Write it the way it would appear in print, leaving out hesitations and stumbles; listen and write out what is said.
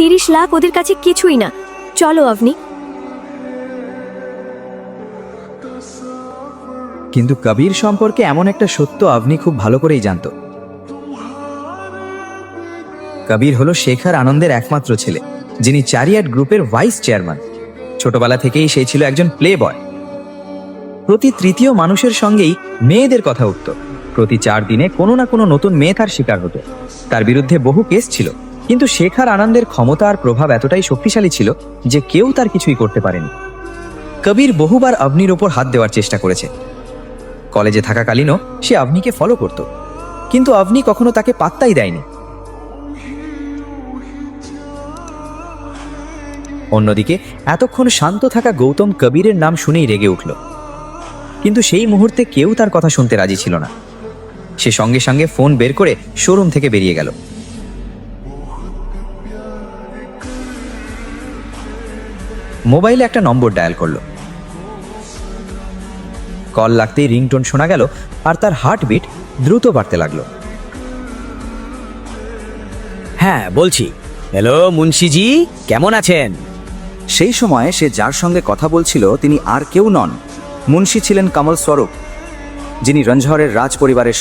30 লাখ ওদের কাছে কিছুই না। চলো আভনি। কিন্তু কবির সম্পর্কে এমন একটা সত্য আভনি খুব ভালো করেই জানত। কবির হলো শেখর আনন্দের একমাত্র ছেলে, যিনি চ্যারিয়ট গ্রুপের ভাইস চেয়ারম্যান। ছোটবেলা থেকেই সে ছিল একজন প্লে বয়। প্রতি তৃতীয় মানুষের সঙ্গেই মেয়েদের কথা উঠত। প্রতি 4 দিনে কোনো না কোনো নতুন মেয়ে তার শিকার হতো। তার বিরুদ্ধে বহু কেস ছিল, কিন্তু শেখর আনন্দের ক্ষমতা আর প্রভাব এতটাই শক্তিশালী ছিল যে কেউ তার কিছুই করতে পারেনি। কবির বহুবার আভনির ওপর হাত দেওয়ার চেষ্টা করেছে। কলেজে থাকাকালীনও সে আভনিকে ফলো করত, কিন্তু আভনি কখনো তাকে পাত্তাই দেয়নি। অন্যদিকে এতক্ষণ শান্ত থাকা গৌতম কবিরের নাম শুনেই রেগে উঠল, কিন্তু সেই মুহূর্তে কেউ তার কথা শুনতে রাজি ছিল না। সে সঙ্গে সঙ্গে ফোন বের করে শোরুম থেকে বেরিয়ে গেল। মোবাইলে একটা নম্বর ডায়াল করলো। কল লাগতেই রিংটোন শোনা গেল, আর তার হার্টবিট দ্রুত বাড়তে লাগলো। হ্যাঁ বলছি। হ্যালো মুন্সিজি, কেমন আছেন? সেই সময়ে সে যার সঙ্গে কথা বলছিল তিনি আর কেউ নন, মুন্সি ছিলেন কমল স্বরূপ, যিনি রঞ্জহরের রাজ পরিবারের